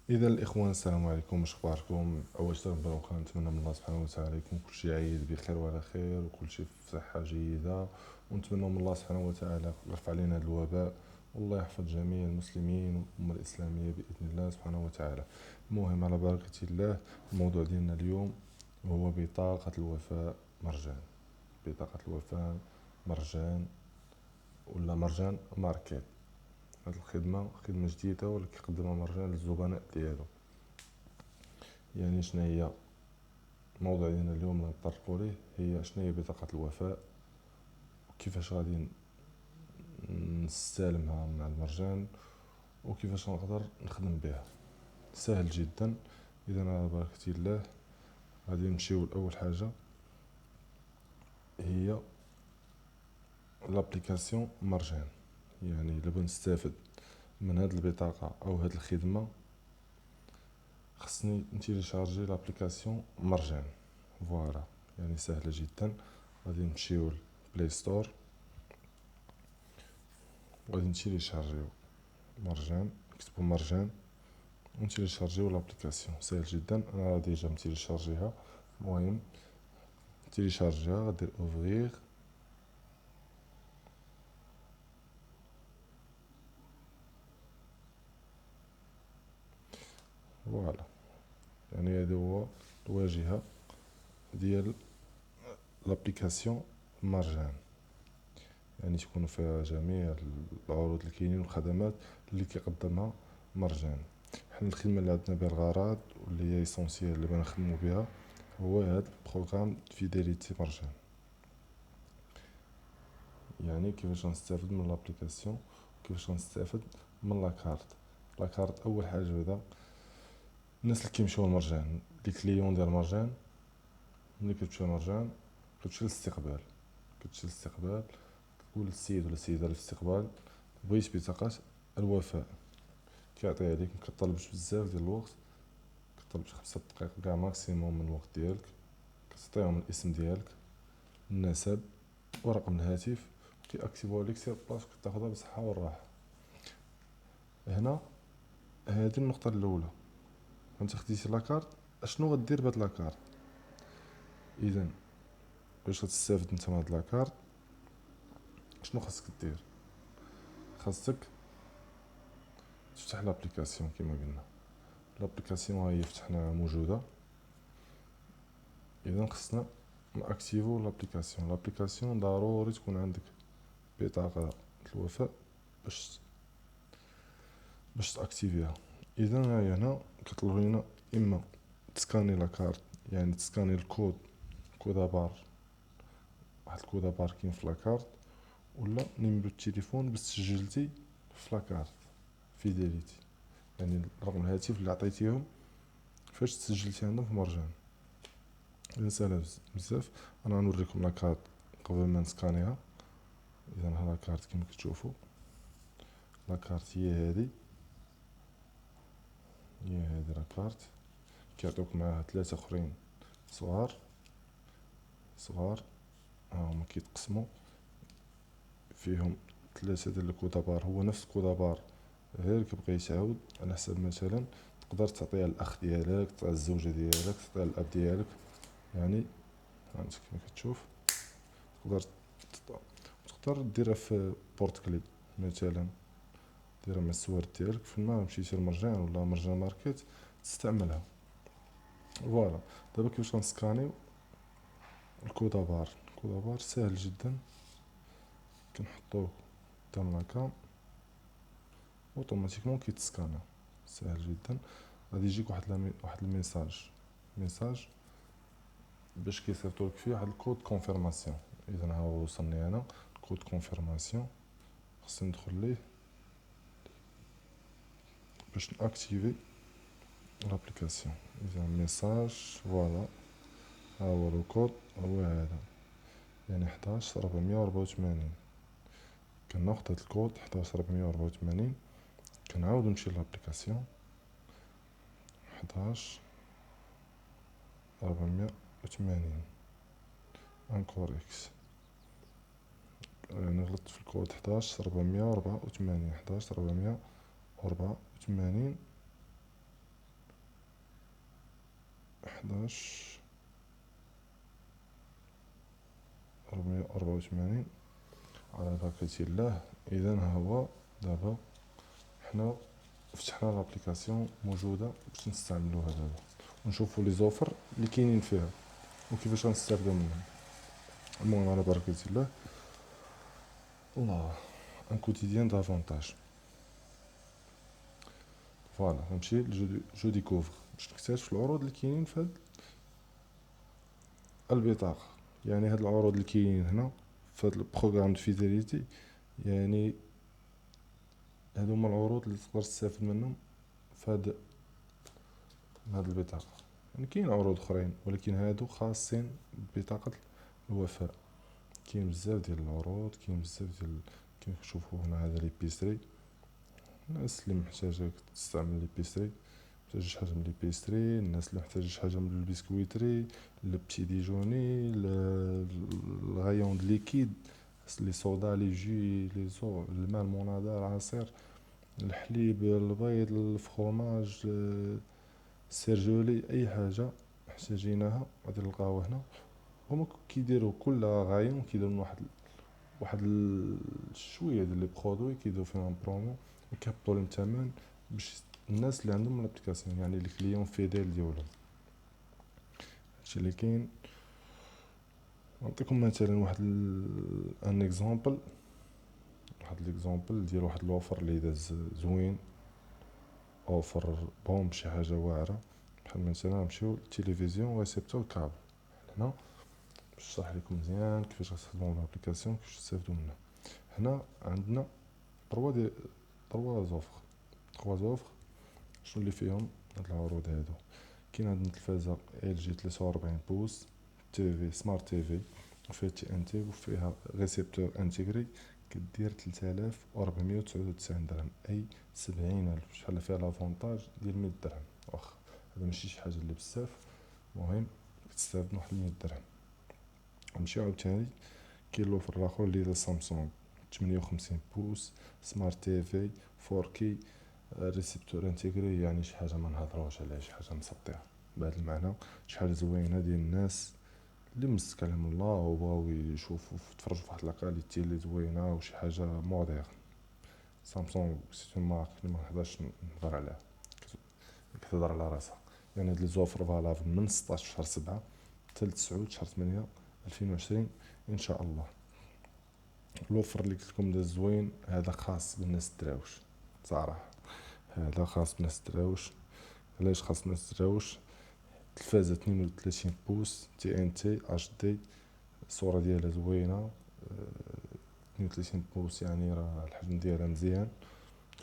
اذا الاخوان السلام عليكم، واش اخباركم؟ اول شيء نتمنى من الله سبحانه وتعالى يكون كل شيء عايد بخير وعلى خير وكل شيء في صحه جيده. ونتمنى من الله سبحانه وتعالى يرفع علينا هذا الوباء، والله يحفظ جميع المسلمين والامه الاسلاميه باذن الله سبحانه وتعالى. المهم على بركه الله، الموضوع ديالنا اليوم هو بطاقه الوفاء مرجان. بطاقه الوفاء مرجان، ولا مرجان ماركت. هاد الخدمه خدمه جديده واللي كيقدمها مرجان للزبناء ديالو. يعني شنو هي الموضوع ديالنا اليوم اللي نطرقوا ليه؟ هي شنو هي بطاقة الوفاء، وكيفاش غادي نستلمها مع المرجان، وكيفاش نقدر نخدم بها. سهل جدا. اذا على بركة الله غادي نمشيو لاول حاجة، هي لابليكاسيون مرجان. يعني الا بغيت نستافد من هاد البطاقة او هاد الخدمة، خصني نتيليشارجي لابليكاسيون مرجان. فوالا، يعني سهلة جدا. غادي نمشيو لبلاي ستور، وغادي نتيليشارجيو مرجان، نكتبو مرجان ونتيليشارجيو لابليكاسيون. سهل جدا، انا ديجا متيليشارجيها. المهم تيليشارجيها، غدير اوفريغ. فوالا، يعني هذا هو الواجهة ديال لابليكاسيون مرجان. يعني تكون فيها جميع العروض اللي كاينين والخدمات اللي كيقدمها مرجان. حنا الخدمه اللي عندنا بها الغرض واللي هي اسونسيال اللي بغينا نخدمو بها هو هاد بروغرام فيداليتي مرجان. يعني كيفاش غنستافد من لابليكاسيون، كيفاش غنستافد من لاكارت. لاكارت اول حاجه بعدا، الناس اللي كيمشيو للمرجان، لي كليون ديال المرجان، ملي كتمشي للمرجان كتمشي للاستقبال. تقول للسيد ولا السيده اللي في الاستقبال بغيت بطاقه الوفاء. كيعطيها ليك، مكطلبش بزاف ديال الوقت، كطلبش 5 دقائق كاع ماكسيموم من الوقت ديالك. كتعطيهم الاسم ديالك، النسب، ورقم الهاتف. كيأكتيفوها ليك سير باس، كتاخدها بالصحه والراحه. هنا هذه النقطه الاولى. انت خديتي لاكارت، اشنو غدير بهاد لاكارت؟ اذا باش غتستافد انت من هاد لاكارت، شنو خاصك دير؟ خاصك تفتح لابليكاسيون كما قلنا. لابليكاسيون ها هي فتحناها موجوده. اذا خصنا ناكتيفو لابليكاسيون ضروري تكون عندك بطاقه الوفاء باش تاكتيفيها. اذا هنا كطلب لنا اما تسكاني لاكارت، يعني تسكاني الكود، كودا بار، واحد الكودا بار كاين في لاكارت، ولا نيميرو التليفون باش سجلتي في لاكارت فيداليتي، يعني رقم الهاتف اللي عطيتيهم فاش تسجلتي عندهم في مرجان. اذا سهله بزاف. انا غنوريكم لاكارت قبل ما نسكانيها. اذا ها لاكارت كما كتشوفوا، لاكارت هي هذه لاكارت. كيعطيوك معاها 3 اخرين صغار صغار، ها هما كيتقسموا فيهم 3 ديال الكودابار. هو نفس الكودابار، غير كيبغي يتعاود على حسب. مثلا تقدر تعطيها للاخ ديالك، تعطيها للزوجه ديالك، تعطيها للاب ديالك. يعني هانت كما كتشوف، تقدر تقدر ديرها في بورت كلي مثلا، ديرها مع السوارد ديالك فما مشيتي للمرجان ولا مرجان ماركت تستعملها. فوالا، دابا كيفاش غنسكانيو الكودابار سهل جدا. كنحطوه قدام لاكام، اوتوماتيكمون كيتسكانا. سهل جدا. غادي يجيك واحد الميساج باش كيصيفطولك فيه واحد الكود كونفيرماسيون. اذا ها هو وصلني انا كود كونفيرماسيون، خصني ندخل ليه باش ناكتيفي لابليكاسيون. اذا ميساج، فوالا، ها هو الكود، هو هذا، يعني 11484. كناخد هاد الكود 11484، كنعاود نمشي لابليكاسيون 11480 انكور اكس. يعني غلطت في الكود 11484، 11484 11 484 على بركة الله. اذا ها هو دابا حنا فتحنا لابليكاسيون موجوده باش نستعملوها دابا ونشوفوا لي زوفر اللي كاينين فيها وكيفاش غنستافدوا منهم. المهم على بركة الله. الله ان كوتيديان دافونتاج. فوالا نمشي جو ديكوفر باش نكتشف العروض اللي كاينين في هاد البطاقه. يعني هاد العروض اللي كاينين هنا في هاد البروغرام دو فيداليتي، يعني هادو هما العروض اللي تقدر تستافد منهم في هاد البطاقه. يعني كاين عروض اخرين ولكن هادو خاصين ببطاقه الوفاء. كاين بزاف ديال العروض، كاين بزاف ديال كيما كتشوفوا هنا. هذا ليبيستري، الناس اللي محتاجه تستعمل ليبيستري، محتاجه شي حاجه من ليبيستري. الناس اللي محتاجه شي حاجه من البسكويتري، البتي ديجوني، الغايون د ليكيد، لي صودا، لي جي، لي زو، الماء، المناضه، العصير، الحليب، البيض، الفرماج، السيرجولي، اي حاجه محتاجينها غادي نلقاوها هنا. هما كيديروا كل غايون كيديروا واحد شويه ديال لي برودوي كيديروا فيهم برومو وكيهبطوا لهم الثمن باش الناس اللي عندهم لابليكاسيون، يعني لي كليون فيديل ديالهم. هادشي اللي كاين. نعطيكم مثلا واحد ان اكزامبل، واحد ليكزامبل ديال واحد الاوفر اللي داز زوين، اوفر بوم شي حاجه واعره. بحال مثلا نمشيو للتلفزيون ريسيبتور كابل. هنا باش نشرح لكم مزيان كيفاش غتستخدموا الابليكاسيون، كيفاش تستافدوا منها. هنا عندنا تروا زوفر. شنو اللي فيهم هاد العروض هادو؟ كاين عندنا تلفازه ال جي 43 بوس تي في سمارت تي في، وفيها تي ان تي، وفيها ريسيبتور انتيغري كدير 3499 درهم، اي 70000. شحال فيها لافونتاج ديال 100 درهم. واخا هذا ماشي شي حاجه اللي بزاف، المهم كتستافد واحد 100 درهم. نمشيو عاوتاني كاين لوفر الاخر اللي هو سامسونج 58 بوس سمارت تي في 4K ريسيبتور انتيغري. يعني شي حاجه ما نهضروش عليها، شي حاجه مسطيه بهذا المعنى. شي حاجه زوينه ديال الناس اللي مسك عليهم الله وبغاو يشوفوا يتفرجوا في واحد لاكاليتي اللي زوينه وشي حاجه مودير. سامسونج سي مارك اللي ما نقدرش نهضر عليها، كتهضر على راسها. يعني هاد لي زوفر فالافل من 16 شهر 7 حتى ل 9 شهر 8 2020 ان شاء الله. الاوفر اللي قلت لكم دا زوين، هذا خاص بالناس الدراوش صراحه. هذا خاص بالناس الدراوش. علاش خاص بالناس الدراوش؟ تلفازه 32 بوس تي ان تي اش دي، الصوره ديالها زوينه. 32 بوس يعني راه الحجم ديالها مزيان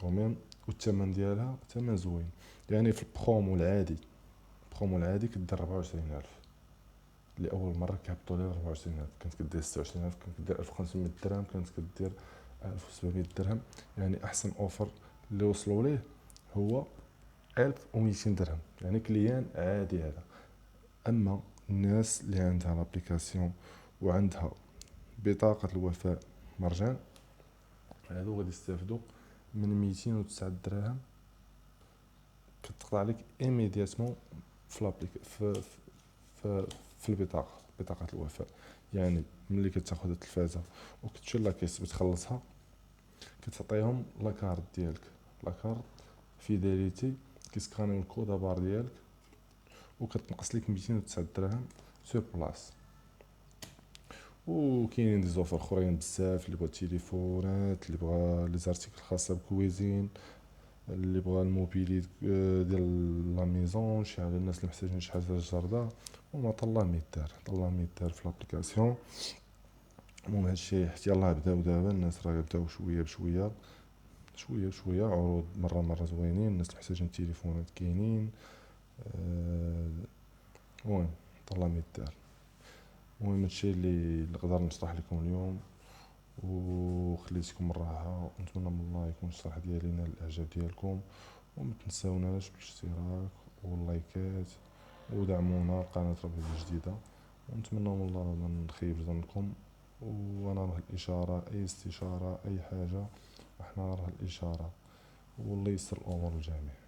كوميم، والثمن ديالها ثمن زوين. يعني في البرومو العادي كدير 24000، لاول مره كيهبطوا لي 24000. كانت كدير 26000، كانت كدير 1500 درهم، كانت كدير 1700 درهم. يعني احسن اوفر اللي وصلوا ليه هو 1200 درهم، يعني كليان عادي هذا. اما الناس اللي عندها لابليكاسيون وعندها بطاقه الوفاء مرجان، هادو غادي يستافدوا من 209 دراهم. كتقطع عليك ايميدياتمون في لابليك في بطاقه الوفاء. يعني ملي كتاخذ التلفازه وكتمشي لاكيس بتخلصها، كتعطيهم لاكارت ديالك، لاكارت فيداليتي، كيسكانيو الكودا بار ديالك وكتنقص لك 209 دراهم سور بلاص. وكاينين دي زوفر اخرين بزاف، اللي بغا التليفونات، اللي بغا لي زارتيكل خاصه بالكويزين، اللي بغا الموبيلي ديال لا ميزون، شي حاجه الناس اللي محتاجين شي حاجه للجرده. وما طلع ميدار في لابليكاسيون. المهم هادشي حتى يلاه بداو دابا الناس راه بداو شويه بشويه عروض مره زوينين. الناس اللي محتاجين تليفونات كاينين. المهم طلع ميدار. المهم هادشي اللي نقدر نشرح لكم اليوم، وخليتكم الراحه. ونتمنى من الله يكون الشرح ديالي نال الاعجاب ديالكم، وما تنساوناش بالاشتراك واللايكات، ودعمونا قناه ربيع جديده. ونتمنى من الله ما نخيب ظنكم. وانا راه الاشاره، اي استشاره، اي حاجه احنا راه الاشاره. والله يسر الامور الجميع.